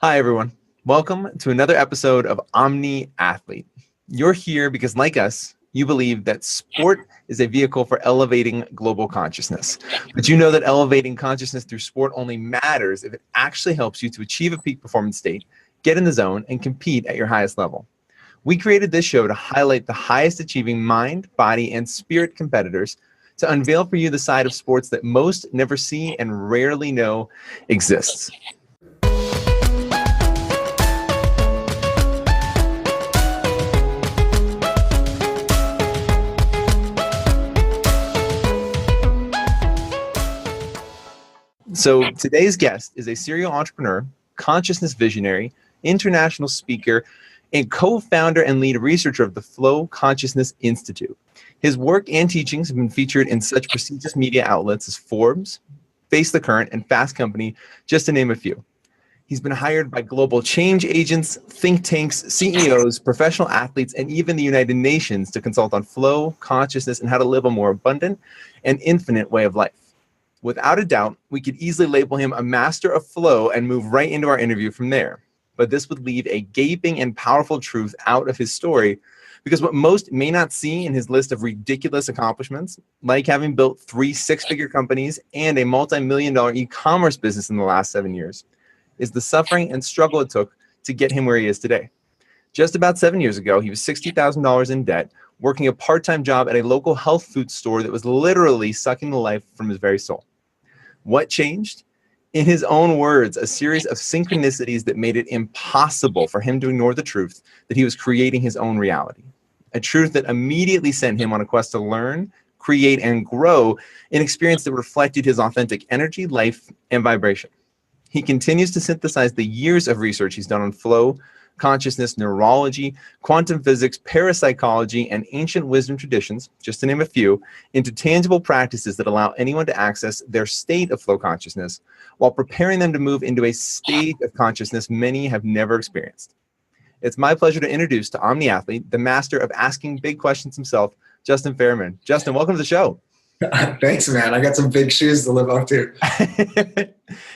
Hi, everyone. Welcome to another episode of Omni Athlete. You're here because, like us, you believe that sport is a vehicle for elevating global consciousness. But you know that elevating consciousness through sport only matters if it actually helps you to achieve a peak performance state, get in the zone, and compete at your highest level. We created this show to highlight the highest achieving mind, body, and spirit competitors to unveil for you the side of sports that most never see and rarely know exists. So today's guest is a serial entrepreneur, consciousness visionary, international speaker, and co-founder and lead researcher of the Flow Consciousness Institute. His work and teachings have been featured in such prestigious media outlets as Forbes, Face the Current, and Fast Company, just to name a few. He's been hired by global change agents, think tanks, CEOs, professional athletes, and even the United Nations to consult on flow, consciousness, and how to live a more abundant and infinite way of life. Without a doubt, we could easily label him a master of flow and move right into our interview from there. But this would leave a gaping and powerful truth out of his story, because what most may not see in his list of ridiculous accomplishments, like having built 3 six-figure companies and a multi-million-dollar e-commerce business in the last 7 years, is the suffering and struggle it took to get him where he is today. Just about 7 years ago, he was $60,000 in debt, working a part-time job at a local health food store that was literally sucking the life from his very soul. What changed? In his own words, a series of synchronicities that made it impossible for him to ignore the truth that he was creating his own reality. A truth that immediately sent him on a quest to learn, create, and grow an experience that reflected his authentic energy, life, and vibration. He continues to synthesize the years of research he's done on flow, consciousness, neurology, quantum physics, parapsychology, and ancient wisdom traditions, just to name a few, into tangible practices that allow anyone to access their state of flow consciousness while preparing them to move into a state of consciousness many have never experienced. It's my pleasure to introduce to Omni Athlete, the master of asking big questions himself, Justin Faerman. Justin, welcome to the show. Thanks, man. I got some big shoes to live up to.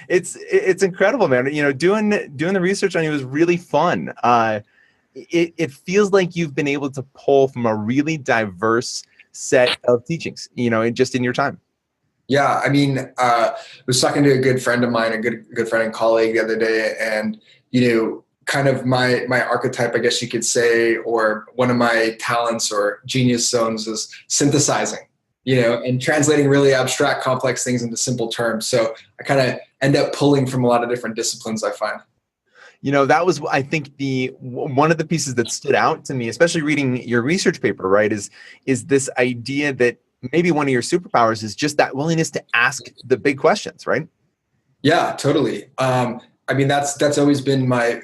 It's incredible, man. You know, doing the research on you was really fun. It feels like you've been able to pull from a really diverse set of teachings, you know, just in your time. Yeah, I mean, I was talking to a good friend of mine, a good friend and colleague the other day, and kind of my archetype, I guess you could say, or one of my talents or genius zones is synthesizing. And translating really abstract, complex things into simple terms. So I kind of end up pulling from a lot of different disciplines, I find. That was, I think, one of the pieces that stood out to me, especially reading your research paper, right, is this idea that maybe one of your superpowers is just that willingness to ask the big questions, right? Yeah, totally. I mean, that's always been my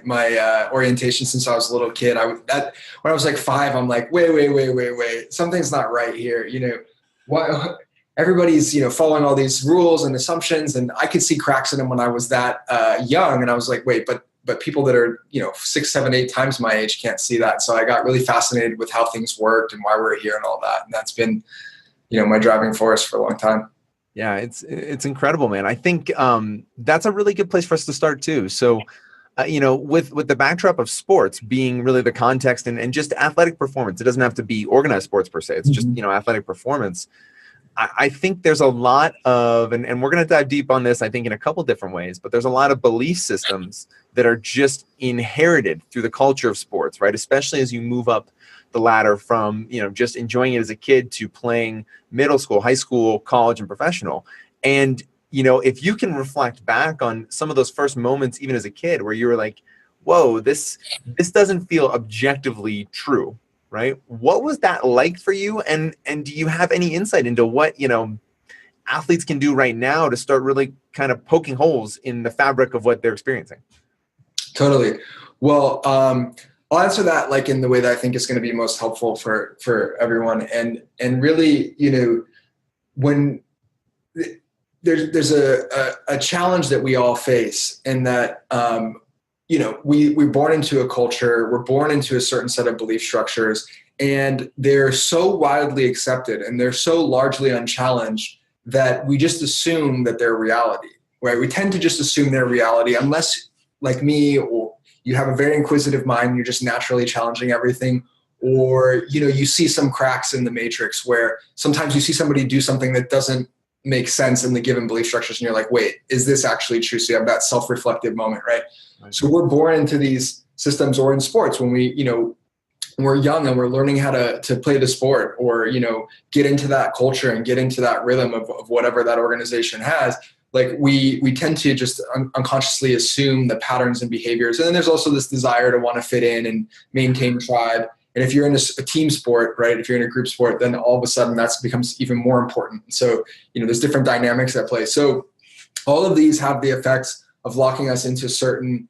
orientation since I was a little kid. When I was like 5, I'm like, wait, something's not right here, Why everybody's following all these rules and assumptions, and I could see cracks in them when I was that young, and I was like, wait, but people that are 6, 7, 8 times my age can't see that. So I got really fascinated with how things worked and why we're here and all that, and that's been my driving force for a long time. Yeah, it's incredible, man. I think that's a really good place for us to start too. So with the backdrop of sports being really the context and just athletic performance, it doesn't have to be organized sports per se. It's just, athletic performance. I think there's a lot of, and we're going to dive deep on this, I think, in a couple different ways, but there's a lot of belief systems that are just inherited through the culture of sports, right? Especially as you move up the ladder from, just enjoying it as a kid to playing middle school, high school, college, and professional. And if you can reflect back on some of those first moments, even as a kid, where you were like, whoa, this doesn't feel objectively true, right? What was that like for you? And do you have any insight into what, athletes can do right now to start really kind of poking holes in the fabric of what they're experiencing? Totally. Well, I'll answer that like in the way that I think is going to be most helpful for everyone. And really, when there's a challenge that we all face, in that we're born into a culture, we're born into a certain set of belief structures, and they're so widely accepted and they're so largely unchallenged that we just assume that they're reality, right? We tend to just assume they're reality unless like me, or you have a very inquisitive mind and you're just naturally challenging everything, or, you see some cracks in the matrix where sometimes you see somebody do something that doesn't make sense in the given belief structures. And you're like, wait, is this actually true? So you have that self-reflective moment, right? So we're born into these systems, or in sports when we're young and we're learning how to play the sport, or, get into that culture and get into that rhythm of whatever that organization has. Like we tend to just unconsciously assume the patterns and behaviors. And then there's also this desire to want to fit in and maintain tribe. And if you're in a team sport, right, if you're in a group sport, then all of a sudden that becomes even more important. So, there's different dynamics at play. So all of these have the effects of locking us into certain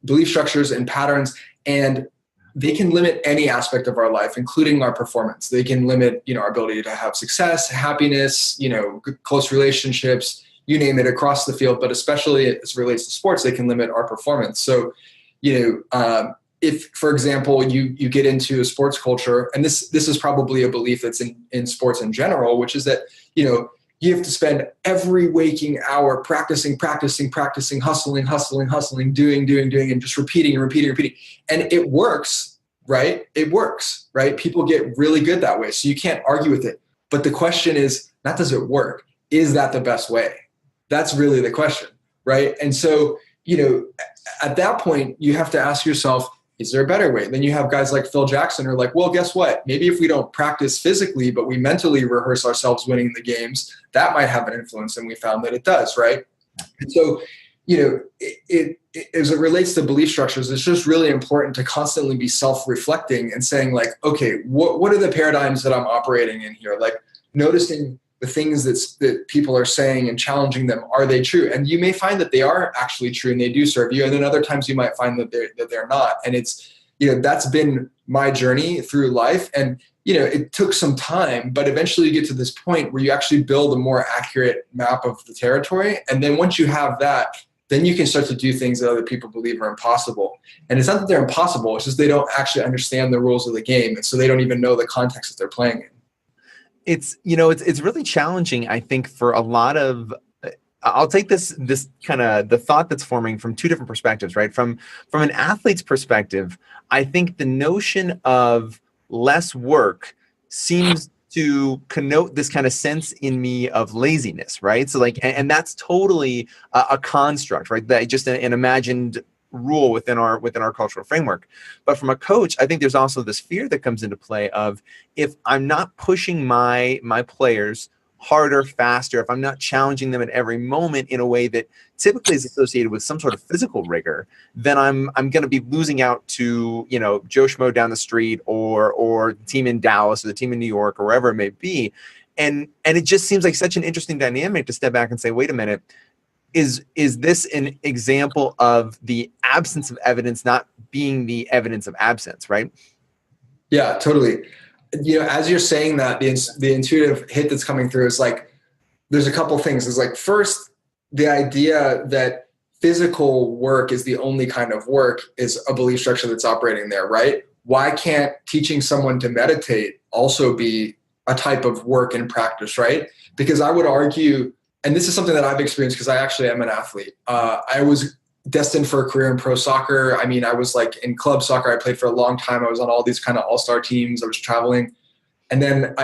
belief structures and patterns, and they can limit any aspect of our life, including our performance. They can limit, our ability to have success, happiness, close relationships, you name it, across the field, but especially as it relates to sports, they can limit our performance. So, if, for example, you get into a sports culture, and this is probably a belief that's in sports in general, which is that, you have to spend every waking hour practicing, hustling, doing, and just repeating. And it works, right? It works, right? People get really good that way. So you can't argue with it. But the question is, not does it work? Is that the best way? That's really the question, right? And so, at that point, you have to ask yourself, is there a better way? Then you have guys like Phil Jackson who are like, well, guess what? Maybe if we don't practice physically, but we mentally rehearse ourselves winning the games, that might have an influence. And we found that it does, right? And so, it as it relates to belief structures, it's just really important to constantly be self-reflecting and saying like, okay, what are the paradigms that I'm operating in here? Like noticing the things that people are saying and challenging them. Are they true? And you may find that they are actually true and they do serve you. And then other times you might find that they're not. And it's, that's been my journey through life. And, it took some time, but eventually you get to this point where you actually build a more accurate map of the territory. And then once you have that, then you can start to do things that other people believe are impossible. And it's not that they're impossible. It's just they don't actually understand the rules of the game. And so they don't even know the context that they're playing in. It's really challenging, I think, for a lot of, I'll take this kind of the thought that's forming from two different perspectives, right? From an athlete's perspective, I think the notion of less work seems to connote this kind of sense in me of laziness, right? So like, and that's totally a construct, right? That just an imagined rule within our cultural framework. But from a coach, I think there's also this fear that comes into play of, if I'm not pushing my players harder, faster, if I'm not challenging them at every moment in a way that typically is associated with some sort of physical rigor, then I'm going to be losing out to, Joe Schmo down the street or the team in Dallas or the team in New York or wherever it may be. And it just seems like such an interesting dynamic to step back and say, wait a minute, is this an example of the absence of evidence not being the evidence of absence, right? Yeah, totally. As you're saying that, the intuitive hit that's coming through is like, there's a couple things. It's like, first, the idea that physical work is the only kind of work is a belief structure that's operating there, right? Why can't teaching someone to meditate also be a type of work and practice, right? Because I would argue, and this is something that I've experienced because I actually am an athlete. I was destined for a career in pro soccer. I mean, I was like in club soccer. I played for a long time. I was on all these kind of all-star teams. I was traveling. And then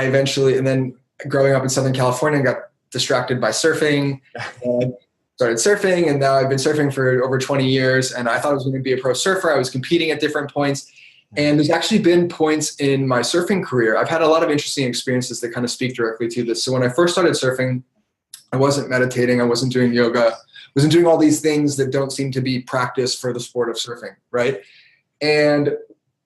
growing up in Southern California, I got distracted by surfing and started surfing. And now I've been surfing for over 20 years. And I thought I was going to be a pro surfer. I was competing at different points. And there's actually been points in my surfing career. I've had a lot of interesting experiences that kind of speak directly to this. So when I first started surfing, I wasn't meditating. I wasn't doing yoga. I wasn't doing all these things that don't seem to be practice for the sport of surfing, right? And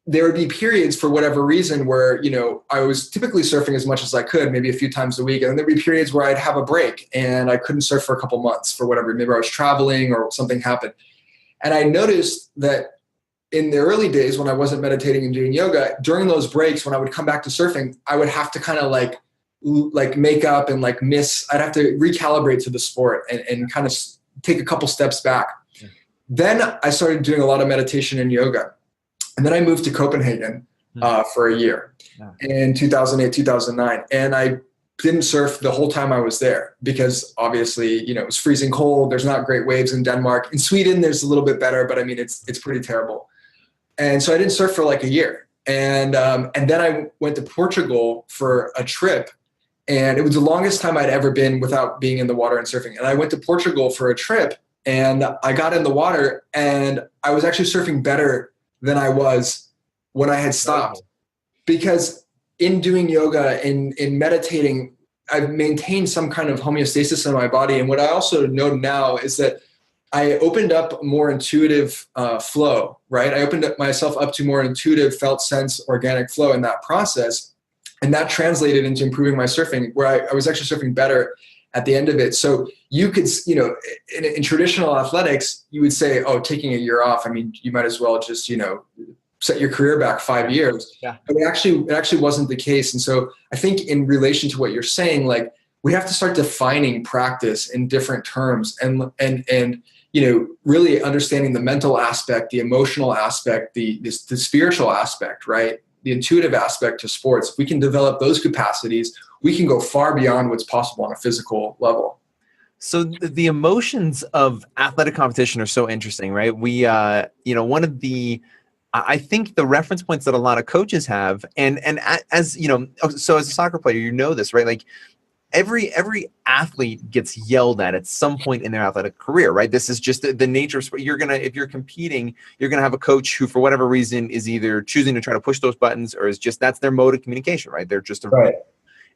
there would be periods for whatever reason where, I was typically surfing as much as I could, maybe a few times a week. And then there'd be periods where I'd have a break and I couldn't surf for a couple months for whatever. Maybe I was traveling or something happened. And I noticed that in the early days when I wasn't meditating and doing yoga, during those breaks, when I would come back to surfing, I would have to kind of like make up and like I'd have to recalibrate to the sport and kind of take a couple steps back. Yeah. Then I started doing a lot of meditation and yoga. And then I moved to Copenhagen for a year in 2008, 2009. And I didn't surf the whole time I was there because obviously, it was freezing cold. There's not great waves in Denmark. In Sweden, there's a little bit better, but I mean, it's pretty terrible. And so I didn't surf for like a year. And then I went to Portugal for a trip, and it was the longest time I'd ever been without being in the water and surfing. And I went to Portugal for a trip, and I got in the water, and I was actually surfing better than I was when I had stopped. Because in doing yoga, in meditating, I've maintained some kind of homeostasis in my body. And what I also know now is that I opened up more intuitive flow, right? I opened up myself up to more intuitive, felt sense, organic flow in that process. And that translated into improving my surfing, where I was actually surfing better at the end of it. So you could, in traditional athletics, you would say, oh, taking a year off, I mean, you might as well just, set your career back 5 years. Yeah. But it actually wasn't the case. And so I think in relation to what you're saying, like, we have to start defining practice in different terms and really understanding the mental aspect, the emotional aspect, the spiritual aspect, right? The intuitive aspect to sports. If we can develop those capacities, we can go far beyond what's possible on a physical level. So the emotions of athletic competition are so interesting, right? We, one of the, I think the reference points that a lot of coaches have, and as so as a soccer player, this, right? Like every athlete gets yelled at some point in their athletic career, right? This is just the nature of sport. If you're competing, you're gonna have a coach who, for whatever reason, is either choosing to try to push those buttons, or is just, that's their mode of communication, right? They're just a really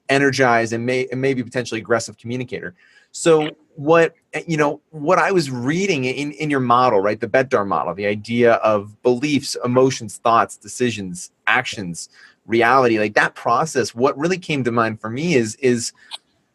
energized and maybe potentially aggressive communicator. So what I was reading in your model, right, the Betdar model, the idea of beliefs, emotions, thoughts, decisions, actions, reality, like that process, what really came to mind for me is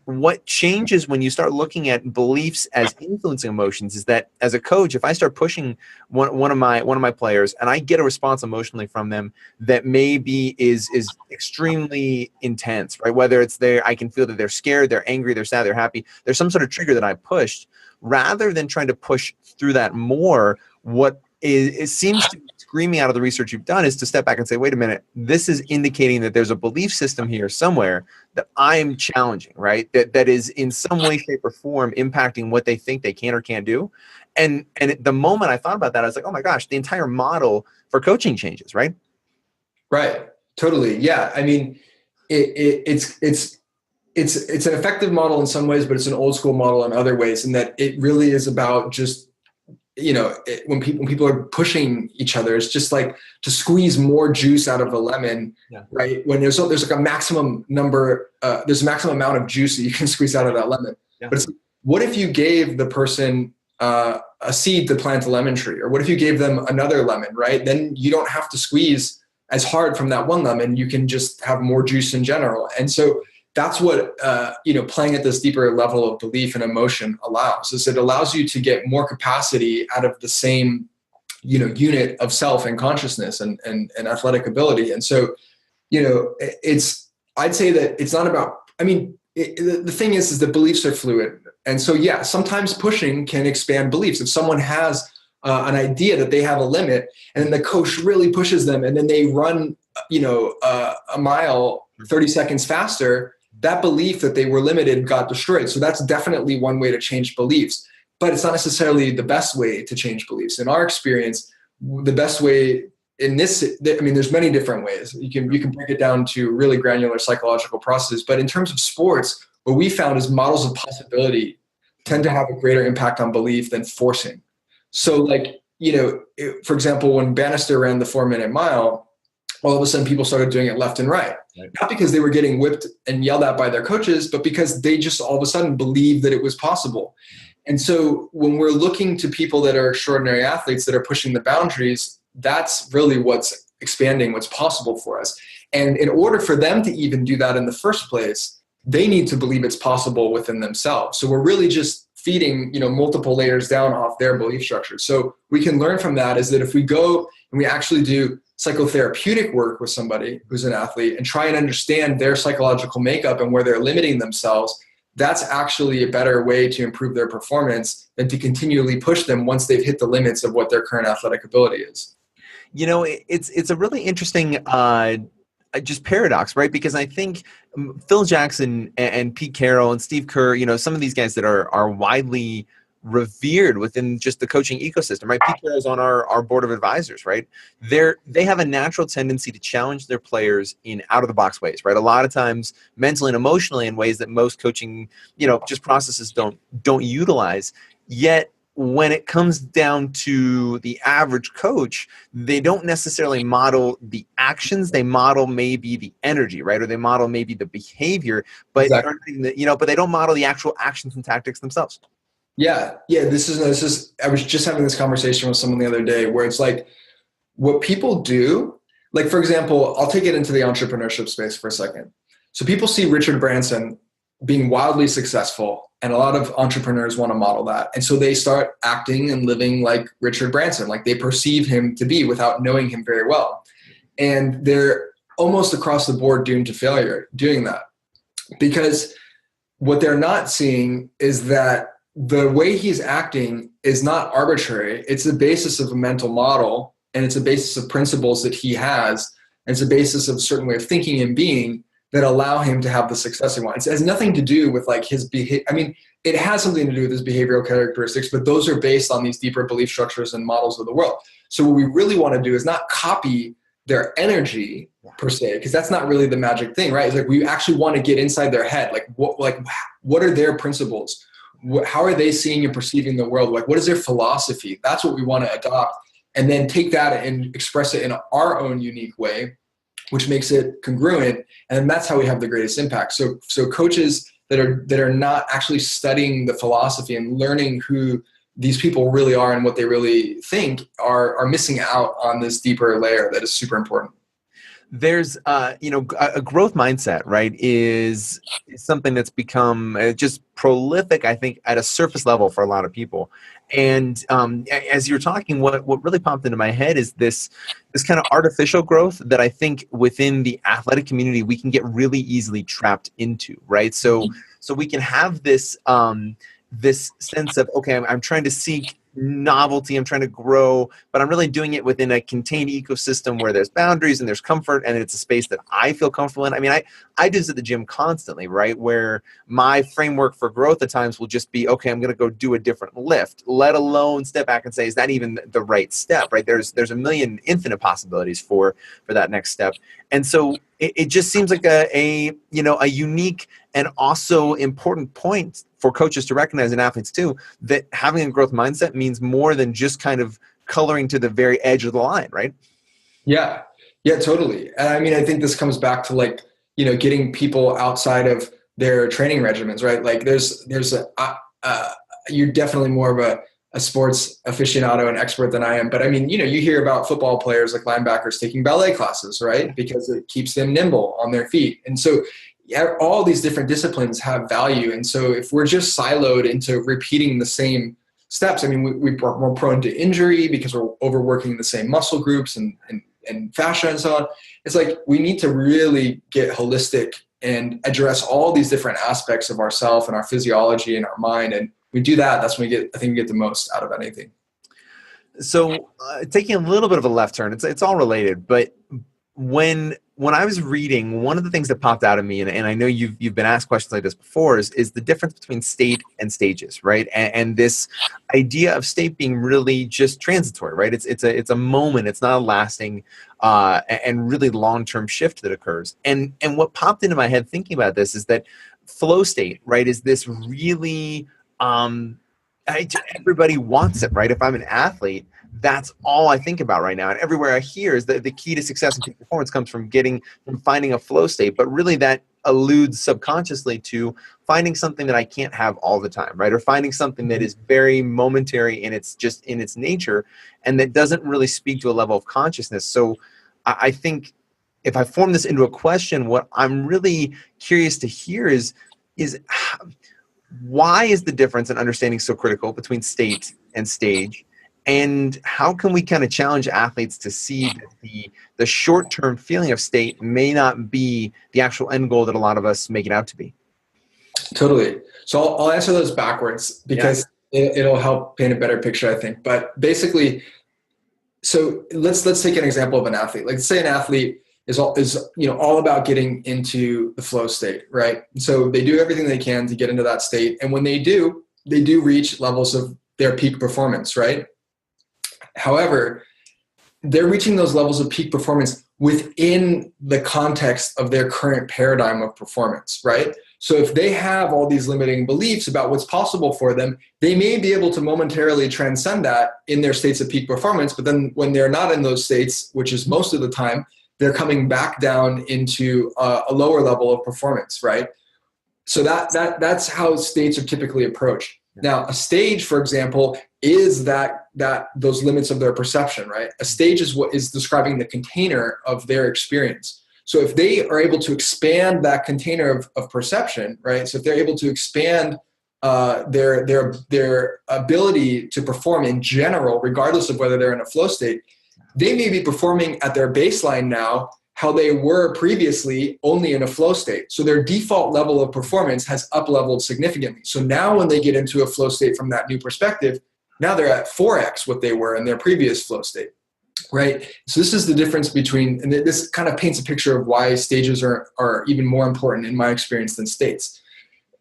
what changes when you start looking at beliefs as influencing emotions is that as a coach, if I start pushing one of my players and I get a response emotionally from them that maybe is extremely intense, right? Whether it's I can feel that they're scared, they're angry, they're sad, they're happy. There's some sort of trigger that I pushed. Rather than trying to push through that more, what it seems to be screaming out of the research you've done is to step back and say, wait a minute, this is indicating that there's a belief system here somewhere that I'm challenging, right? That is in some way, shape, or form impacting what they think they can or can't do. And the moment I thought about that, I was like, oh my gosh, the entire model for coaching changes, right? Right. Totally. Yeah. I mean, it's an effective model in some ways, but it's an old school model in other ways, in that it really is about just, when people are pushing each other, it's just like to squeeze more juice out of a lemon, right? When there's like a maximum number, there's a maximum amount of juice that you can squeeze out of that lemon. Yeah. But what if you gave the person a seed to plant a lemon tree, or what if you gave them another lemon, right? Then you don't have to squeeze as hard from that one lemon. You can just have more juice in general. And so that's what, playing at this deeper level of belief and emotion allows, is it allows you to get more capacity out of the same, unit of self and consciousness and athletic ability. And so, I'd say that it's not about, the thing is that beliefs are fluid. And so, yeah, sometimes pushing can expand beliefs. If someone has an idea that they have a limit, and then the coach really pushes them, and then they run, a mile 30 seconds faster, that belief that they were limited got destroyed. So that's definitely one way to change beliefs, but it's not necessarily the best way to change beliefs. In our experience, the best way in this, there's many different ways. You can break it down to really granular psychological processes, but in terms of sports, what we found is models of possibility tend to have a greater impact on belief than forcing. So for example, when Bannister ran the 4-minute mile, all of a sudden people started doing it left and right. Not because they were getting whipped and yelled at by their coaches, but because they just all of a sudden believed that it was possible. And so when we're looking to people that are extraordinary athletes that are pushing the boundaries, that's really what's expanding what's possible for us. And in order for them to even do that in the first place, they need to believe it's possible within themselves. So we're really just feeding, multiple layers down off their belief structure. So we can learn from that is that if we go and we actually do psychotherapeutic work with somebody who's an athlete and try and understand their psychological makeup and where they're limiting themselves, that's actually a better way to improve their performance than to continually push them once they've hit the limits of what their current athletic ability is. It's a really interesting just paradox, right? Because I think Phil Jackson and Pete Carroll and Steve Kerr, some of these guys that are widely revered within just the coaching ecosystem, right? Pete Carroll's on our board of advisors, right? They have a natural tendency to challenge their players in out of the box ways, right? A lot of times mentally and emotionally in ways that most coaching, just processes don't utilize. Yet when it comes down to the average coach, they don't necessarily model the actions. They model maybe the energy, right? Or they model maybe the behavior, but Exactly. but they don't model the actual actions and tactics themselves. Yeah. This is, I was just having this conversation with someone the other day where it's like what people do, like, for example, I'll take it into the entrepreneurship space for a second. So people see Richard Branson being wildly successful, and a lot of entrepreneurs want to model that. And so they start acting and living like Richard Branson, like they perceive him to be without knowing him very well. And they're almost across the board doomed to failure doing that, because what they're not seeing is that the way he's acting is not arbitrary. It's the basis of a mental model, and it's a basis of principles that he has, and it's a basis of a certain way of thinking and being that allow him to have the success he wants. It has nothing to do with like his behavior. I mean, it has something to do with his behavioral characteristics, but those are based on these deeper belief structures and models of the world. So what we really want to do is not copy their energy per se, because that's not really the magic thing, right? It's like we actually want to get inside their head. Like what are their principles? How are they seeing and perceiving the world? Like, what is their philosophy? That's what we want to adopt, and then take that and express it in our own unique way, which makes it congruent. And that's how we have the greatest impact. So coaches that are not actually studying the philosophy and learning who these people really are and what they really think are missing out on this deeper layer that is super important. There's a growth mindset, right, is something that's become just prolific, I think, at a surface level for a lot of people. And as you're talking, what really popped into my head is this kind of artificial growth that I think within the athletic community we can get really easily trapped into, right? So we can have this this sense of, okay, I'm trying to seek novelty, I'm trying to grow, but I'm really doing it within a contained ecosystem where there's boundaries and there's comfort, and it's a space that I feel comfortable in. I mean, I do this at the gym constantly, right? Where my framework for growth at times will just be, okay, I'm going to go do a different lift, let alone step back and say, is that even the right step, right? There's a million infinite possibilities for that next step. And so it just seems like a unique and also important point for coaches to recognize, and athletes too, that having a growth mindset means more than just kind of coloring to the very edge of the line, right? Yeah, totally. And I mean, I think this comes back to getting people outside of their training regimens, right? Like you're definitely more of a sports aficionado and expert than I am. But I mean, you hear about football players like linebackers taking ballet classes, right? Because it keeps them nimble on their feet. And so all these different disciplines have value. And so if we're just siloed into repeating the same steps, I mean, we're more prone to injury because we're overworking the same muscle groups and fascia and so on. It's like we need to really get holistic and address all these different aspects of ourself and our physiology and our mind. And we do that, that's when we get the most out of anything. So taking a little bit of a left turn, it's all related, but when I was reading, one of the things that popped out of me, and I know you've been asked questions like this before, is the difference between state and stages, right? And this idea of state being really just transitory, right? It's a moment, it's not a lasting and really long-term shift that occurs. And what popped into my head thinking about this is that flow state, right, is this really everybody wants it, right? If I'm an athlete, that's all I think about right now. And everywhere I hear is that the key to success and peak performance comes from finding a flow state. But really that alludes subconsciously to finding something that I can't have all the time, right? Or finding something that is very momentary in its nature, and that doesn't really speak to a level of consciousness. So I think if I form this into a question, what I'm really curious to hear is why is the difference in understanding so critical between state and stage? And how can we kind of challenge athletes to see that the short-term feeling of state may not be the actual end goal that a lot of us make it out to be? Totally. So I'll answer those backwards because it'll help paint a better picture, I think. But basically, so let's take an example of an athlete. Like, say an athlete is all about getting into the flow state, right? So they do everything they can to get into that state, and when they do reach levels of their peak performance, right? However, they're reaching those levels of peak performance within the context of their current paradigm of performance, right? So if they have all these limiting beliefs about what's possible for them, they may be able to momentarily transcend that in their states of peak performance, but then when they're not in those states, which is most of the time, they're coming back down into a lower level of performance, right? So that's how states are typically approached. Now, a stage, for example, is that those limits of their perception, right? A stage is what is describing the container of their experience. So if they are able to expand that container of perception, right? So if they're able to expand their ability to perform in general, regardless of whether they're in a flow state, they may be performing at their baseline now how they were previously only in a flow state. So their default level of performance has up-leveled significantly. So now when they get into a flow state from that new perspective, now they're at 4x what they were in their previous flow state, right? So this is the difference between, and this kind of paints a picture of why stages are even more important in my experience than states.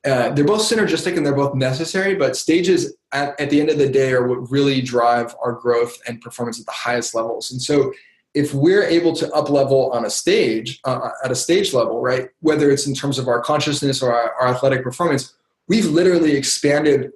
They're both synergistic and they're both necessary, but stages at the end of the day are what really drive our growth and performance at the highest levels. And so if we're able to up level on a stage, at a stage level, right, whether it's in terms of our consciousness or our athletic performance, we've literally expanded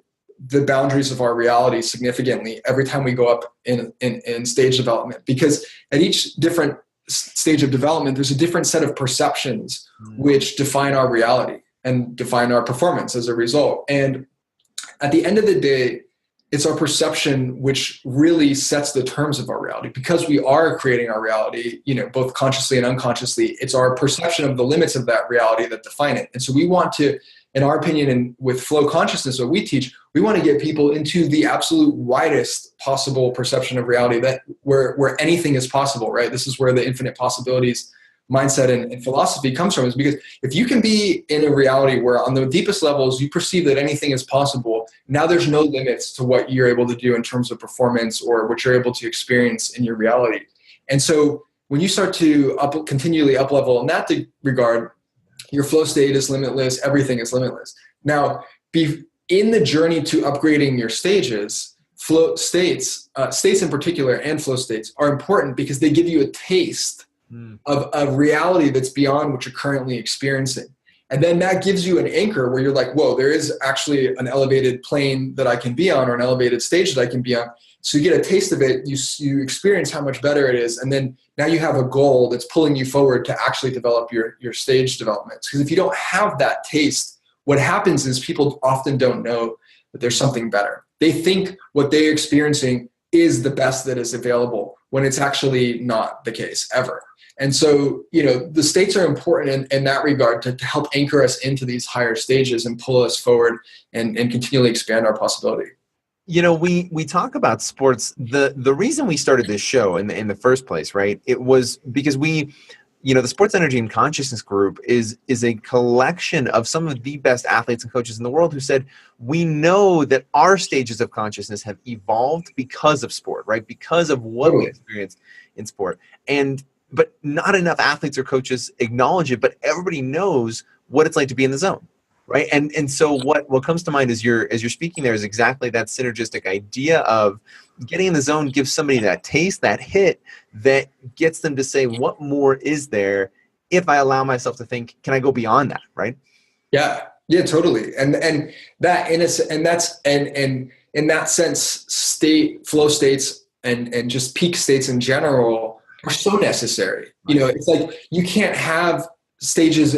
the boundaries of our reality significantly every time we go up in stage development, because at each different stage of development, there's a different set of perceptions which define our reality and define our performance as a result. And at the end of the day, it's our perception which really sets the terms of our reality, because we are creating our reality, both consciously and unconsciously. It's our perception of the limits of that reality that define it. And so we want to, in our opinion, and with flow consciousness, what we teach, we want to get people into the absolute widest possible perception of reality, that where anything is possible, right? This is where the infinite possibilities mindset and philosophy comes from, is because if you can be in a reality where on the deepest levels you perceive that anything is possible, now there's no limits to what you're able to do in terms of performance or what you're able to experience in your reality. And so when you start to continually up level in that regard, your flow state is limitless, everything is limitless. Now, in the journey to upgrading your stages, flow states in particular, and flow states are important because they give you a taste of a reality that's beyond what you're currently experiencing. And then that gives you an anchor where you're like, whoa, there is actually an elevated plane that I can be on, or an elevated stage that I can be on. So you get a taste of it, you experience how much better it is, and then now you have a goal that's pulling you forward to actually develop your stage developments. Because if you don't have that taste, what happens is people often don't know that there's something better. They think what they're experiencing is the best that is available, when it's actually not the case ever. And so, the states are important in that regard to help anchor us into these higher stages and pull us forward and continually expand our possibility. We talk about sports. The reason we started this show in the first place, right? It was because the Sports Energy and Consciousness group is a collection of some of the best athletes and coaches in the world who said, we know that our stages of consciousness have evolved because of sport, right? Because of what we experienced in sport. But not enough athletes or coaches acknowledge it, but everybody knows what it's like to be in the zone, right? And so what comes to mind as you're speaking there is exactly that synergistic idea of getting in the zone gives somebody that taste, that hit, that gets them to say, what more is there if I allow myself to think, can I go beyond that, right? Yeah, totally. And that in that sense, flow states and just peak states in general are so necessary. It's like you can't have stages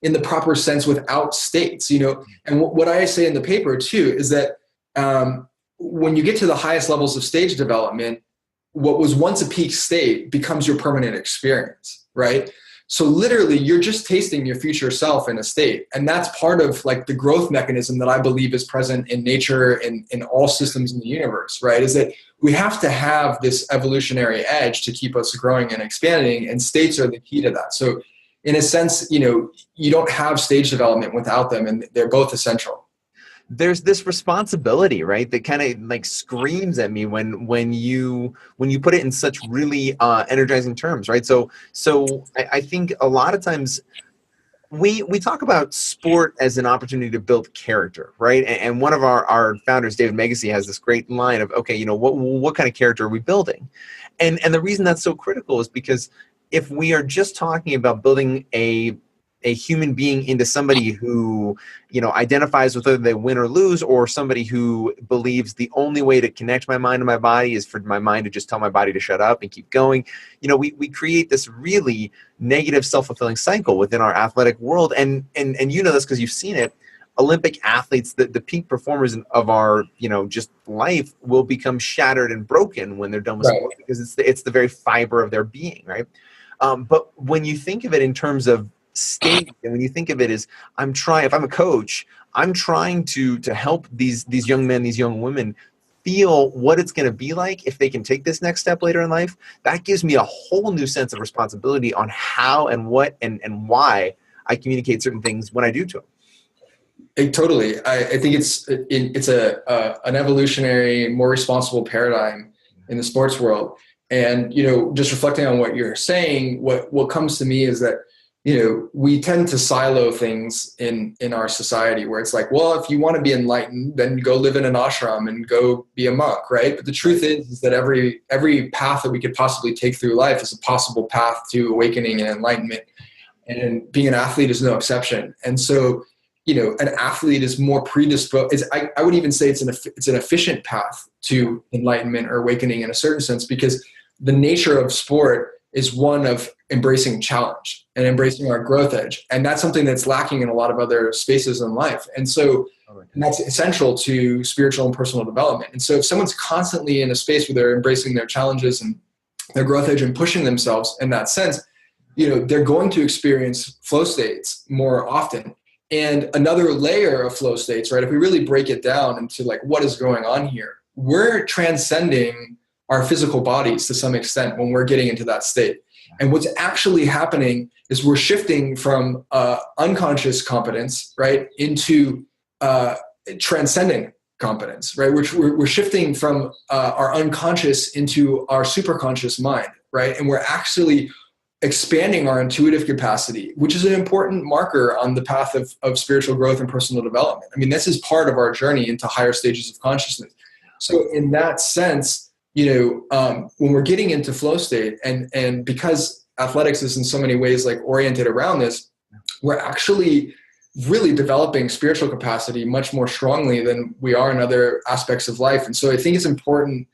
in the proper sense without states, and what I say in the paper too is that when you get to the highest levels of stage development, what was once a peak state becomes your permanent experience, right? So literally you're just tasting your future self in a state. And that's part of like the growth mechanism that I believe is present in nature and in all systems in the universe, right? Is that we have to have this evolutionary edge to keep us growing and expanding, and states are the key to that. So in a sense, you don't have stage development without them, and they're both essential. there's this responsibility, right, that kind of like screams at me when you put it in such really energizing terms, right? So I think a lot of times we talk about sport as an opportunity to build character, right? And one of our founders, David Megacy, has this great line of, okay, what kind of character are we building? And the reason that's so critical is because if we are just talking about building a human being into somebody who, identifies with whether they win or lose, or somebody who believes the only way to connect my mind to my body is for my mind to just tell my body to shut up and keep going, we create this really negative self-fulfilling cycle within our athletic world. And you know this because you've seen it. Olympic athletes, the peak performers of our, just life, will become shattered and broken when they're done with sport, because it's the very fiber of their being, right? But when you think of it in terms of state, and when you think of it as, if I'm a coach, I'm trying to help these young men, these young women feel what it's going to be like if they can take this next step later in life. That gives me a whole new sense of responsibility on how and what and why I communicate certain things when I do to them. Totally. I think it's an evolutionary, more responsible paradigm in the sports world. And, just reflecting on what you're saying, what comes to me is that, we tend to silo things in our society, where it's like, well, if you want to be enlightened, then go live in an ashram and go be a monk, right? But the truth is that every path that we could possibly take through life is a possible path to awakening and enlightenment. And being an athlete is no exception. And so, an athlete is more predisposed. I would even say it's an efficient path to enlightenment or awakening in a certain sense, because the nature of sport is one of embracing challenge and embracing our growth edge. And that's something that's lacking in a lot of other spaces in life. And so and that's essential to spiritual and personal development. And so if someone's constantly in a space where they're embracing their challenges and their growth edge and pushing themselves in that sense, they're going to experience flow states more often. And another layer of flow states, right? If we really break it down into like what is going on here, we're transcending our physical bodies to some extent when we're getting into that state. And what's actually happening is we're shifting from unconscious competence, right, into transcending competence, right? We're shifting from our unconscious into our superconscious mind, right? And we're actually expanding our intuitive capacity, which is an important marker on the path of spiritual growth and personal development. I mean, this is part of our journey into higher stages of consciousness. So in that sense, when we're getting into flow state, and because athletics is in so many ways like oriented around this, we're actually really developing spiritual capacity much more strongly than we are in other aspects of life. And so I think it's important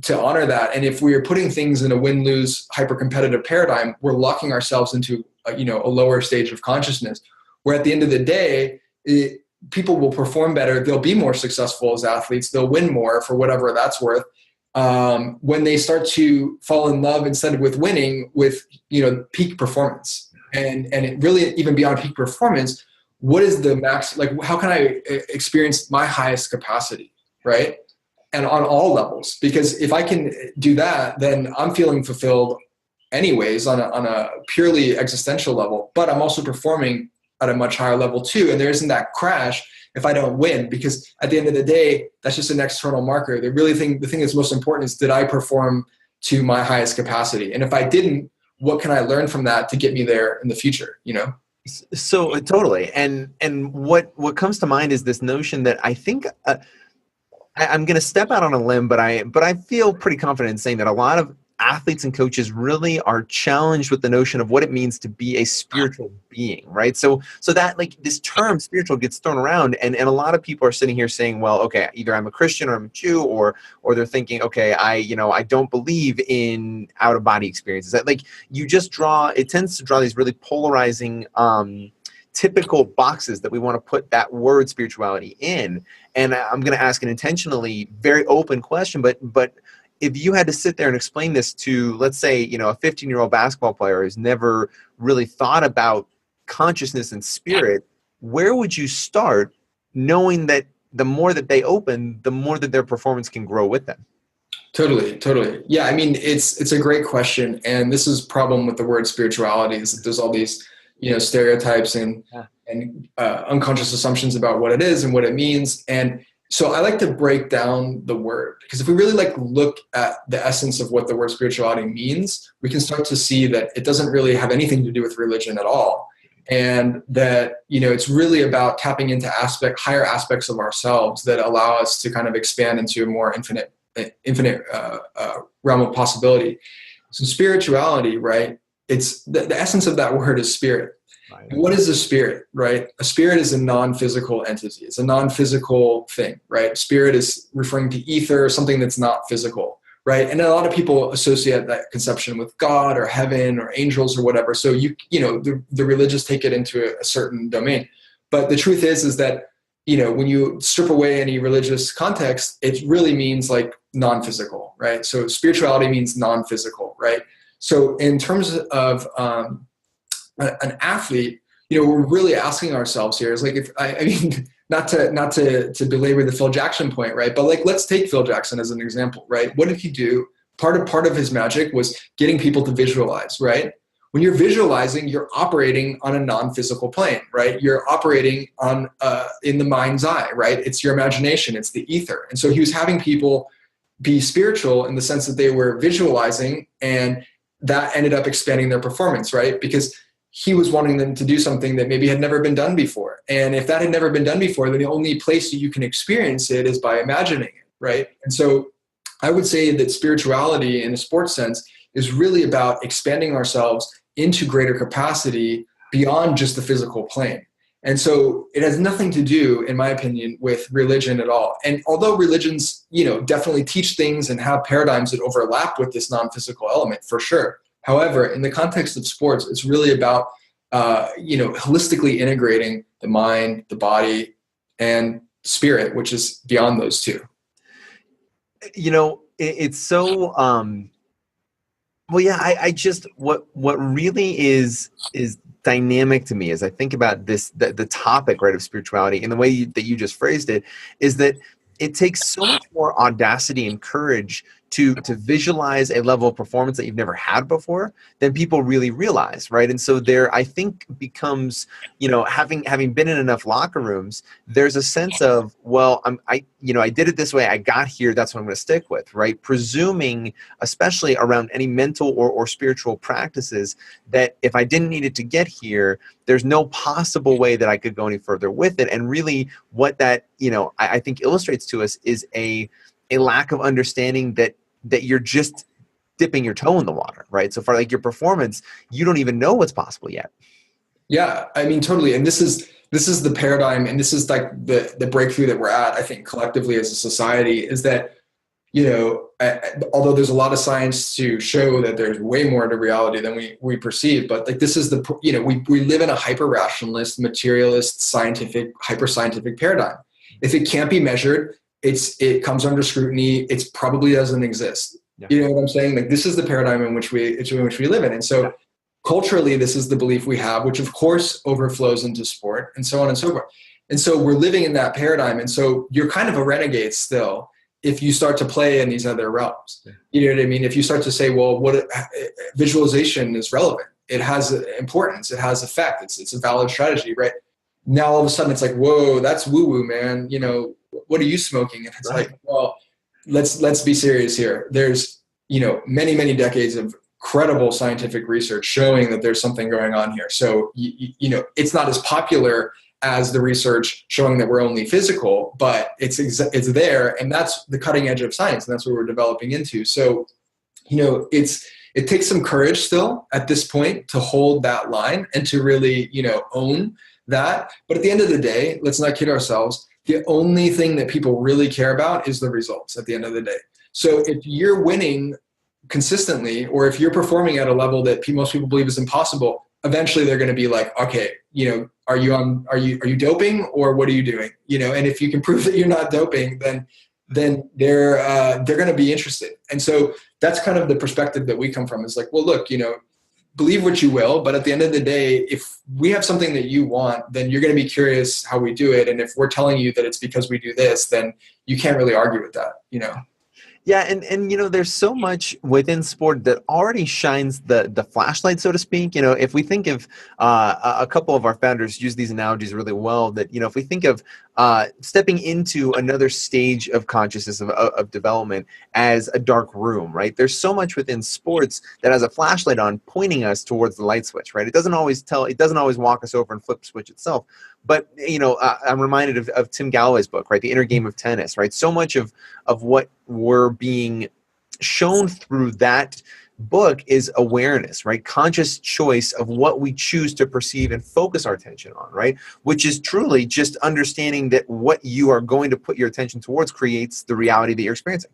to honor that. And if we are putting things in a win-lose hyper-competitive paradigm, we're locking ourselves into a lower stage of consciousness, where at the end of the day, people will perform better. They'll be more successful as athletes. They'll win more, for whatever that's worth, when they start to fall in love, instead of with winning, with peak performance. And it really, even beyond peak performance, what is the max, like how can I experience my highest capacity, right? And on all levels, because if I can do that, then I'm feeling fulfilled anyways on a purely existential level, but I'm also performing at a much higher level too. And there isn't that crash if I don't win, because at the end of the day, that's just an external marker. The thing that's most important is, did I perform to my highest capacity? And if I didn't, what can I learn from that to get me there in the future, So totally. And what comes to mind is this notion that I think I'm going to step out on a limb, but I feel pretty confident in saying that a lot of athletes and coaches really are challenged with the notion of what it means to be a spiritual being, right? So that, like, this term spiritual gets thrown around, and a lot of people are sitting here saying, well, okay, either I'm a Christian or I'm a Jew, or they're thinking, okay, I don't believe in out of body experiences. That, like, it tends to draw these really polarizing typical boxes that we want to put that word spirituality in. And I'm going to ask an intentionally very open question, but if you had to sit there and explain this to, let's say, a 15-year-old basketball player who's never really thought about consciousness and spirit, where would you start, knowing that the more that they open, the more that their performance can grow with them? Totally. Yeah, I mean, it's a great question. And this is a problem with the word spirituality, is that there's all these, stereotypes and and unconscious assumptions about what it is and what it means. And so I like to break down the word, because if we really like look at the essence of what the word spirituality means, we can start to see that it doesn't really have anything to do with religion at all. And that, it's really about tapping into higher aspects of ourselves that allow us to kind of expand into a more infinite realm of possibility. So spirituality, right? It's the essence of that word is spirit. Right. And what is a spirit, right? A spirit is a non-physical entity. It's a non-physical thing, right? Spirit is referring to ether, something that's not physical, right? And a lot of people associate that conception with God or heaven or angels or whatever. So the religious take it into a certain domain. But the truth is that, when you strip away any religious context, it really means like non-physical, right? So spirituality means non-physical, right? So in terms of an athlete, we're really asking ourselves here is like, not to belabor the Phil Jackson point, right? But like, let's take Phil Jackson as an example, right? What did he do? Part of his magic was getting people to visualize, right? When you're visualizing, you're operating on a non-physical plane, right? You're operating on in the mind's eye, right? It's your imagination, it's the ether. And so he was having people be spiritual in the sense that they were visualizing, and that ended up expanding their performance, right? Because he was wanting them to do something that maybe had never been done before. And if that had never been done before, then the only place that you can experience it is by imagining it, right? And so I would say that spirituality in a sports sense is really about expanding ourselves into greater capacity beyond just the physical plane. And so it has nothing to do, in my opinion, with religion at all. And although religions, definitely teach things and have paradigms that overlap with this non-physical element, for sure. However, in the context of sports, it's really about, holistically integrating the mind, the body, and spirit, which is beyond those two. It's so, well, yeah, I just, what really is dynamic to me as I think about this, the topic, right, of spirituality, and the way that you just phrased it, is that it takes so much more audacity and courage to visualize a level of performance that you've never had before than people really realize, right? And so there, I think, becomes, having been in enough locker rooms, there's a sense of, well, I did it this way, I got here, that's what I'm going to stick with, right? Presuming, especially around any mental or spiritual practices, that if I didn't need it to get here, there's no possible way that I could go any further with it. And really what that, I think illustrates to us is a lack of understanding that you're just dipping your toe in the water, right? So far, like your performance, you don't even know what's possible yet. Yeah, totally. And this is the paradigm, and this is like the breakthrough that we're at, I think, collectively as a society, is that, although there's a lot of science to show that there's way more to reality than we perceive, but like this is we live in a hyper-rationalist, materialist, scientific, hyper-scientific paradigm. If it can't be measured, it comes under scrutiny. It probably doesn't exist. Yeah. You know what I'm saying? Like this is the paradigm in which we live in. And so culturally, this is the belief we have, which of course overflows into sport and so on and so forth. And so we're living in that paradigm. And so you're kind of a renegade still if you start to play in these other realms. Yeah. You know what I mean? If you start to say, well, visualization is relevant. It has importance. It has effect. It's a valid strategy, right? Now all of a sudden it's like, whoa, that's woo-woo, man. What are you smoking? And it's right. Like, well, let's be serious here. There's, many, many decades of credible scientific research showing that there's something going on here. So, it's not as popular as the research showing that we're only physical, but it's there, and that's the cutting edge of science, and that's what we're developing into. So, it takes some courage still at this point to hold that line and to really, own that. But at the end of the day, let's not kid ourselves. The only thing that people really care about is the results at the end of the day. So if you're winning consistently, or if you're performing at a level that most people believe is impossible, eventually they're going to be like, okay, are you doping, or what are you doing? And if you can prove that you're not doping, then they're going to be interested. And so that's kind of the perspective that we come from, is like, well, look, believe what you will, but at the end of the day, if we have something that you want, then you're going to be curious how we do it. And if we're telling you that it's because we do this, then you can't really argue with that, Yeah, and there's so much within sport that already shines the flashlight, so to speak. If we think of a couple of our founders use these analogies really well. That if we think of stepping into another stage of consciousness of development as a dark room, right? There's so much within sports that has a flashlight on, pointing us towards the light switch, right? It doesn't always walk us over and flip the switch itself. But I'm reminded of Tim Galloway's book, right? The Inner Game of Tennis, right? So much of what we're being shown through that book is awareness, right? Conscious choice of what we choose to perceive and focus our attention on, right? Which is truly just understanding that what you are going to put your attention towards creates the reality that you're experiencing.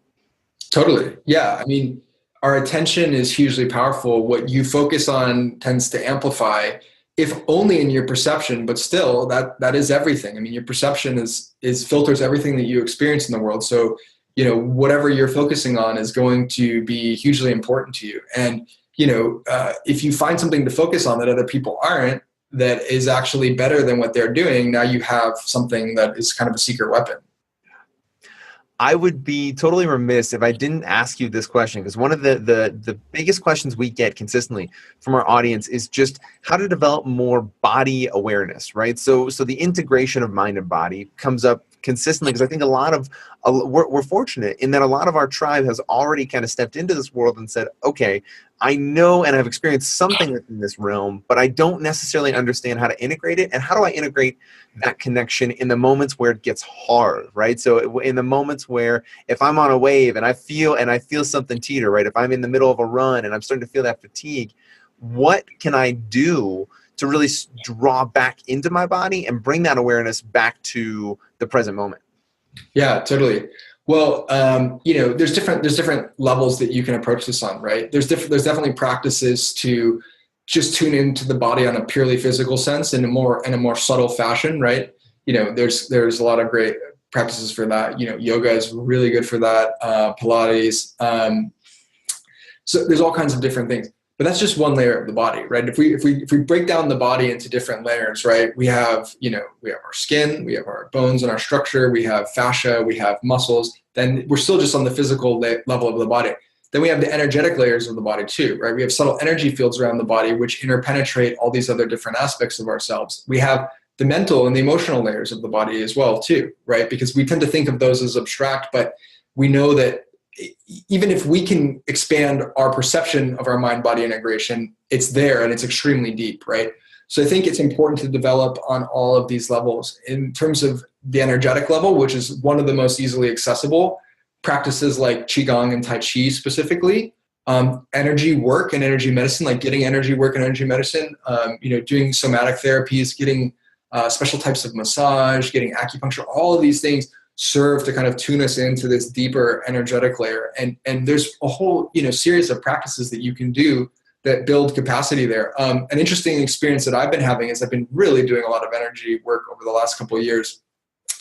Totally. Yeah. I mean, our attention is hugely powerful. What you focus on tends to amplify, if only in your perception, but still that is everything. I mean, your perception is filters everything that you experience in the world. So, whatever you're focusing on is going to be hugely important to you. And, if you find something to focus on that other people aren't, that is actually better than what they're doing, now you have something that is kind of a secret weapon. I would be totally remiss if I didn't ask you this question, because one of the biggest questions we get consistently from our audience is just how to develop more body awareness, right? So the integration of mind and body comes up consistently, because I think we're fortunate in that a lot of our tribe has already kind of stepped into this world and said, okay, I know and I've experienced something within this realm, but I don't necessarily understand how to integrate it. And how do I integrate that connection in the moments where it gets hard, right? So in the moments where if I'm on a wave and I feel something teeter, right? If I'm in the middle of a run and I'm starting to feel that fatigue, what can I do to really draw back into my body and bring that awareness back to the present moment? Yeah, totally. Well, there's different levels that you can approach this on, right? There's definitely practices to just tune into the body on a purely physical sense in a more subtle fashion, right? There's a lot of great practices for that. Yoga is really good for that. Pilates. So there's all kinds of different things. But that's just one layer of the body, right? If we break down the body into different layers, right? We have our skin, we have our bones and our structure, we have fascia, we have muscles. Then we're still just on the physical level of the body. Then we have the energetic layers of the body too, right? We have subtle energy fields around the body which interpenetrate all these other different aspects of ourselves. We have the mental and the emotional layers of the body as well too, right? Because we tend to think of those as abstract, but we know that even if we can expand our perception of our mind-body integration, it's there and it's extremely deep, right? So I think it's important to develop on all of these levels. In terms of the energetic level, which is one of the most easily accessible, practices like Qigong and Tai Chi specifically, energy work and energy medicine, like getting energy work and energy medicine, doing somatic therapies, getting special types of massage, getting acupuncture, all of these things serve to kind of tune us into this deeper energetic layer. And there's a whole, series of practices that you can do that build capacity there. An interesting experience that I've been having is I've been really doing a lot of energy work over the last couple of years.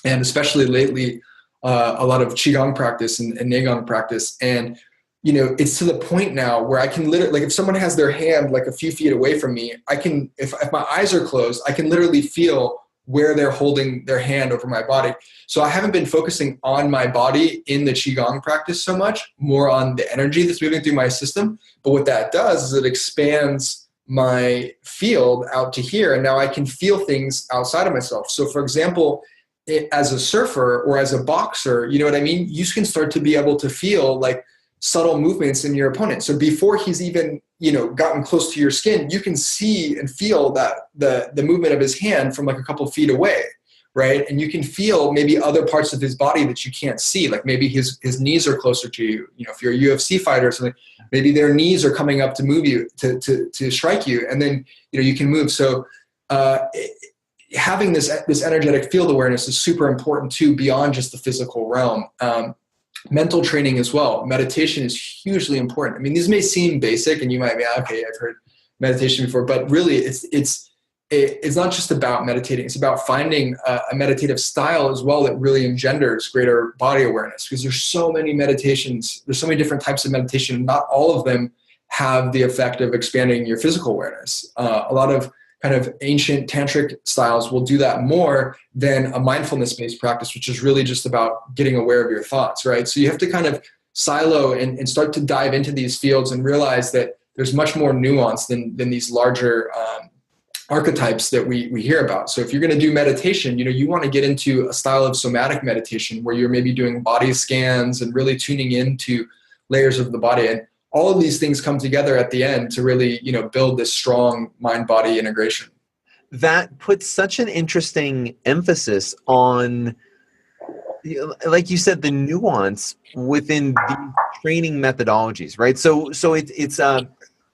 And especially lately, a lot of Qigong practice and Neigong practice. And, it's to the point now where I can literally, like if someone has their hand like a few feet away from me, I can, if my eyes are closed, I can literally feel where they're holding their hand over my body. So I haven't been focusing on my body in the Qigong practice so much, more on the energy that's moving through my system. But what that does is it expands my field out to here. And now I can feel things outside of myself. So for example, as a surfer or as a boxer, you know what I mean? You can start to be able to feel like subtle movements in your opponent. So before he's even, gotten close to your skin, you can see and feel that the movement of his hand from like a couple feet away, right? And you can feel maybe other parts of his body that you can't see, like maybe his knees are closer to you. If you're a UFC fighter or something, maybe their knees are coming up to move you, to strike you, and then you can move. So having this energetic field awareness is super important too, beyond just the physical realm. Mental training as well. Meditation is hugely important. I mean, these may seem basic and you might be, okay, I've heard meditation before, but really it's not just about meditating. It's about finding a meditative style as well that really engenders greater body awareness, because there's so many meditations. There's so many different types of meditation. Not all of them have the effect of expanding your physical awareness. A lot of kind of ancient tantric styles will do that more than a mindfulness-based practice, which is really just about getting aware of your thoughts, right? So you have to kind of silo and start to dive into these fields and realize that there's much more nuance than these larger archetypes that we hear about. So if you're going to do meditation, you want to get into a style of somatic meditation where you're maybe doing body scans and really tuning into layers of the body. And all of these things come together at the end to really, build this strong mind-body integration. That puts such an interesting emphasis on, like you said, the nuance within the training methodologies, right? So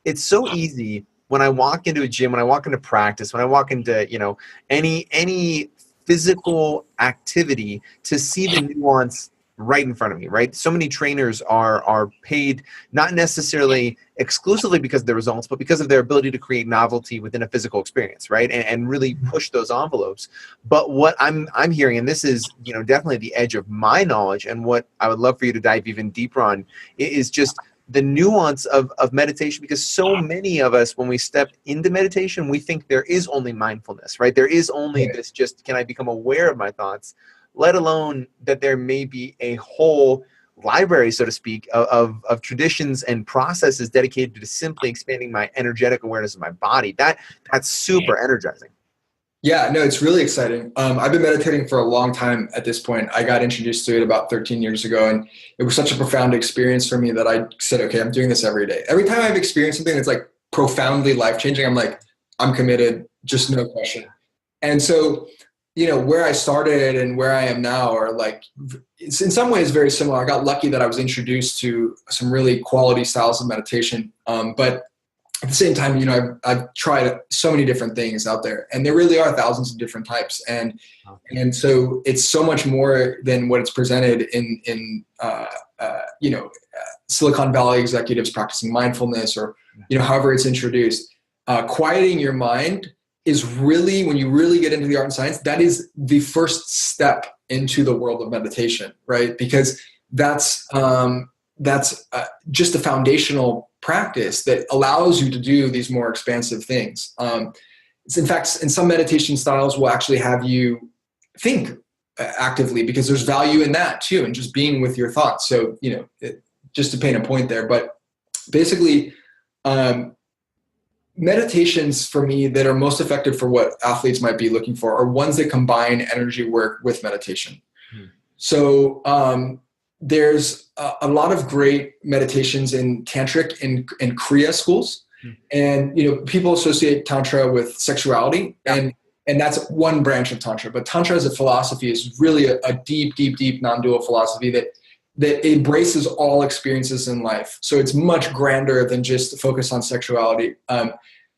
it's so easy when I walk into a gym, when I walk into practice, when I walk into, any physical activity, to see the nuance right in front of me, right? So many trainers are paid not necessarily exclusively because of the results, but because of their ability to create novelty within a physical experience, right? And really push those envelopes. But what I'm hearing, and this is, definitely the edge of my knowledge, and what I would love for you to dive even deeper on, is just the nuance of meditation, because so many of us, when we step into meditation, we think there is only mindfulness, right? There is only this, just, can I become aware of my thoughts, let alone that there may be a whole library, so to speak, of traditions and processes dedicated to simply expanding my energetic awareness of my body. That's super energizing. Yeah, no, it's really exciting. I've been meditating for a long time at this point. I got introduced to it about 13 years ago, and it was such a profound experience for me that I said, okay, I'm doing this every day. Every time I've experienced something that's like profoundly life-changing, I'm like, I'm committed, just no question. And so, where I started and where I am now are like, it's in some ways very similar. I got lucky that I was introduced to some really quality styles of meditation. But at the same time, I've tried so many different things out there, and there really are thousands of different types. And so it's so much more than what it's presented in Silicon Valley executives practicing mindfulness, or, however it's introduced. Quieting your mind is really, when you really get into the art and science, that is the first step into the world of meditation, right? Because that's just a foundational practice that allows you to do these more expansive things. It's, in fact, in some meditation styles will actually have you think actively, because there's value in that too, and just being with your thoughts. So, just to paint a point there, but basically, meditations for me that are most effective for what athletes might be looking for are ones that combine energy work with meditation. So there's a lot of great meditations in tantric and Kriya schools. And, people associate Tantra with sexuality, and that's one branch of Tantra. But Tantra as a philosophy is really a deep, deep, deep non-dual philosophy that embraces all experiences in life. So it's much grander than just focus on sexuality.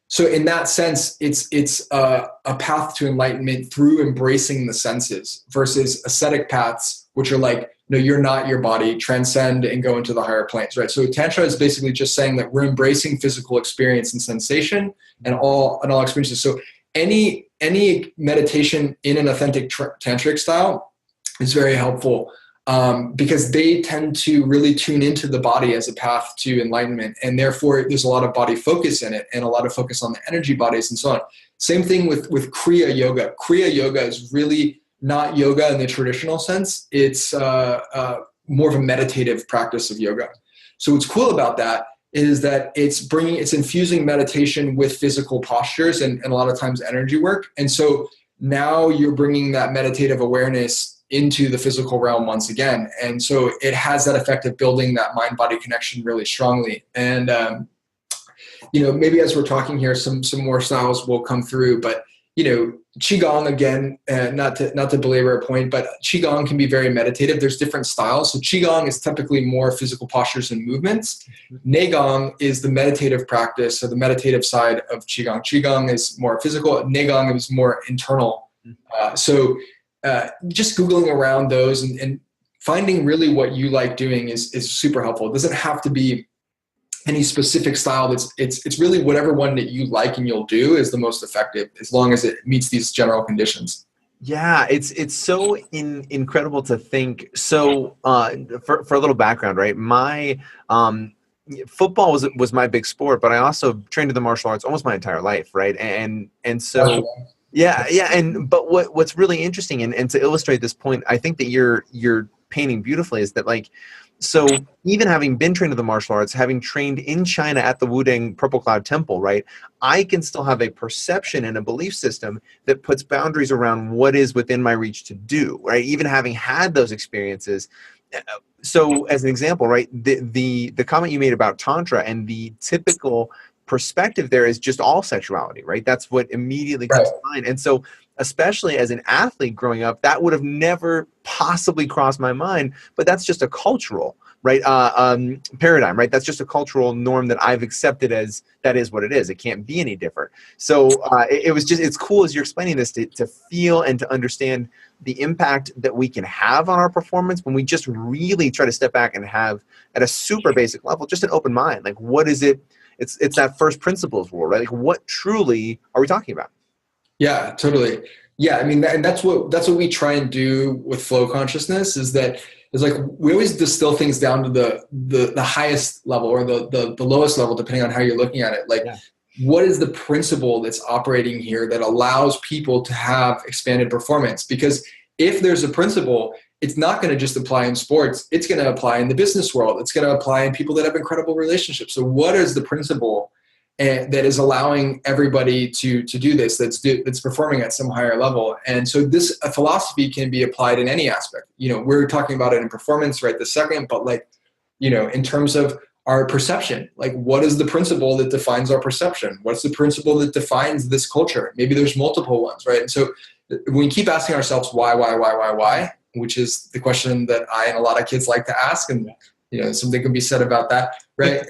So in that sense, it's a path to enlightenment through embracing the senses, versus ascetic paths, which are like, no, you're not your body, transcend and go into the higher planes, right? So Tantra is basically just saying that we're embracing physical experience and sensation and all experiences. So any meditation in an authentic tantric style is very helpful, because they tend to really tune into the body as a path to enlightenment. And therefore, there's a lot of body focus in it, and a lot of focus on the energy bodies and so on. Same thing with Kriya Yoga. Kriya Yoga is really not yoga in the traditional sense. It's more of a meditative practice of yoga. So what's cool about that is that it's infusing meditation with physical postures and a lot of times energy work. And so now you're bringing that meditative awareness into the physical realm once again. And so it has that effect of building that mind-body connection really strongly. And, maybe as we're talking here, some more styles will come through, but, Qigong, again, not to belabor a point, but Qigong can be very meditative. There's different styles. So Qigong is typically more physical postures and movements. Neigong is the meditative practice, or the meditative side of Qigong. Qigong is more physical. Neigong is more internal. Just Googling around those and finding really what you like doing is super helpful. It doesn't have to be any specific style. It's really whatever one that you like and you'll do is the most effective, as long as it meets these general conditions. Yeah, it's so incredible to think. So for a little background, right? My football was my big sport, but I also trained in the martial arts almost my entire life, right? And so yeah. But what's really interesting, and to illustrate this point, I think that you're painting beautifully, is that, like, So even having been trained in the martial arts, having trained in China at the Wudang Purple Cloud Temple, right, I can still have a perception and a belief system that puts boundaries around what is within my reach to do, right? Even having had those experiences. So as an example, right, the comment you made about Tantra and the typical perspective there is just all sexuality, right? That's what immediately comes to mind. And so especially as an athlete growing up, that would have never possibly crossed my mind, but that's just a cultural, right, paradigm, right? That's just a cultural norm that I've accepted as that is what it is. It can't be any different. So it was just, it's cool as you're explaining this to feel and to understand the impact that we can have on our performance when we just really try to step back and have at a super basic level, just an open mind. Like, what is it? It's that first principles rule, right? Like, what truly are we talking about? Yeah, totally. Yeah, I mean, and that's what we try and do with flow consciousness is like we always distill things down to the highest level or the lowest level, depending on how you're looking at it. Like, what is the principle that's operating here that allows people to have expanded performance? Because if there's a principle, it's not going to just apply in sports. It's going to apply in the business world. It's going to apply in people that have incredible relationships. So what is the principle that is allowing everybody to do this, that's performing at some higher level? And so this philosophy can be applied in any aspect. You know, we're talking about it in performance right this second, but like, you know, in terms of our perception, like what is the principle that defines our perception? What's the principle that defines this culture? Maybe there's multiple ones, right? And so when we keep asking ourselves why, which is the question that I and a lot of kids like to ask, and you know, something can be said about that, right?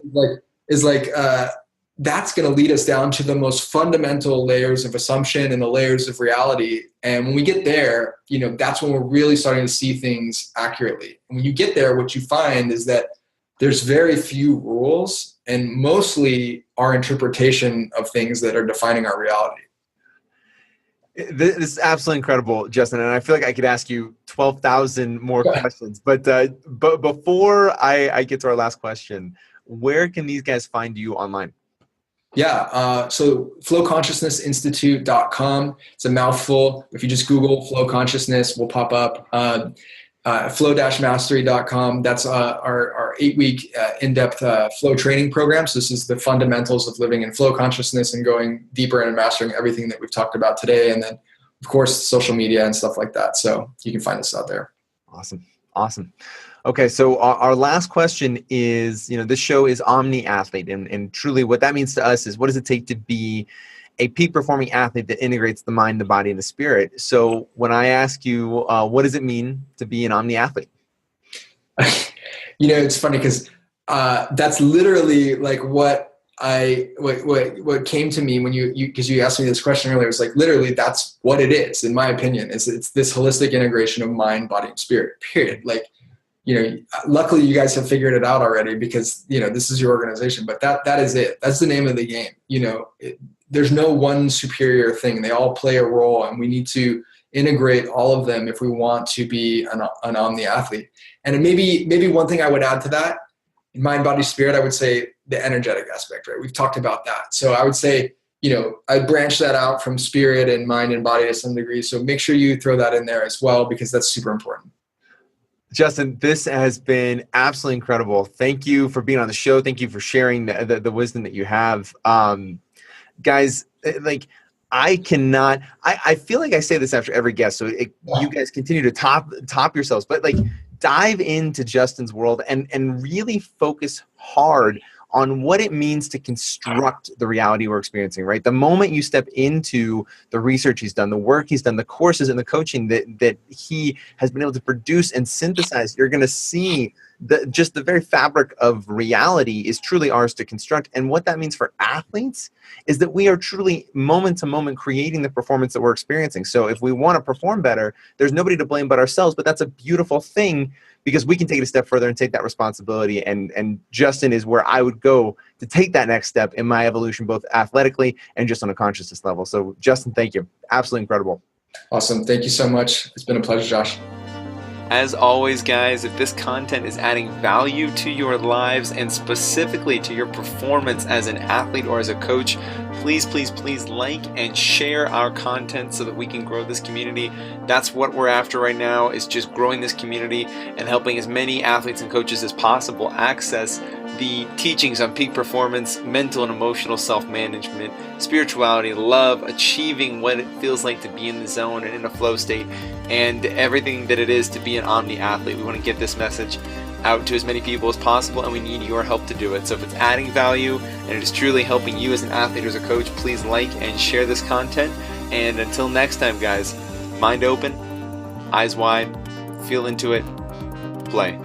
That's going to lead us down to the most fundamental layers of assumption and the layers of reality. And when we get there, you know, that's when we're really starting to see things accurately. And when you get there, what you find is that there's very few rules and mostly our interpretation of things that are defining our reality. This is absolutely incredible, Justin, and I feel like I could ask you 12,000 more questions. But before I get to our last question, where can these guys find you online? Yeah, so flowconsciousnessinstitute.com. It's a mouthful. If you just Google flow consciousness, we'll pop up. Flow-mastery.com. That's our 8-week in-depth flow training program. So this is the fundamentals of living in flow consciousness and going deeper and mastering everything that we've talked about today. And then, of course, social media and stuff like that. So you can find us out there. Awesome. Okay, so our last question is, you know, this show is Omni Athlete, and truly what that means to us is what does it take to be a peak performing athlete that integrates the mind, the body, and the spirit? So when I ask you, what does it mean to be an Omni Athlete? You know, it's funny because that's literally like what came to me when because you asked me this question earlier. It's like literally that's what it is, in my opinion. It's this holistic integration of mind, body, and spirit. Period. Like, you know, luckily you guys have figured it out already because, you know, this is your organization, but that is it. That's the name of the game. You know, there's no one superior thing. They all play a role, and we need to integrate all of them if we want to be an Omni athlete. And maybe one thing I would add to that, in mind, body, spirit, I would say the energetic aspect, right? We've talked about that. So I would say, you know, I'd branch that out from spirit and mind and body to some degree. So make sure you throw that in there as well, because that's super important. Justin, this has been absolutely incredible. Thank you for being on the show. Thank you for sharing the wisdom that you have. Guys, like, I feel like I say this after every guest, so you guys continue to top yourselves, but like dive into Justin's world and really focus hard on what it means to construct the reality we're experiencing, right? The moment you step into the research he's done, the work he's done, the courses and the coaching that he has been able to produce and synthesize, you're going to see just the very fabric of reality is truly ours to construct. And what that means for athletes is that we are truly moment to moment creating the performance that we're experiencing. So if we want to perform better, there's nobody to blame but ourselves, but that's a beautiful thing because we can take it a step further and take that responsibility. And Justin is where I would go to take that next step in my evolution, both athletically and just on a consciousness level. So Justin, thank you. Absolutely incredible. Awesome. Thank you so much. It's been a pleasure, Josh. As always, guys, if this content is adding value to your lives and specifically to your performance as an athlete or as a coach, please, please, please like and share our content so that we can grow this community. That's what we're after right now, is just growing this community and helping as many athletes and coaches as possible access the teachings on peak performance, mental and emotional self-management, spirituality, love, achieving what it feels like to be in the zone and in a flow state, and everything that it is to be an omni athlete. We want to get this message out to as many people as possible, and we need your help to do it. So if it's adding value and it is truly helping you as an athlete or as a coach, please like and share this content. And until next time, guys, mind open, eyes wide, feel into it, play.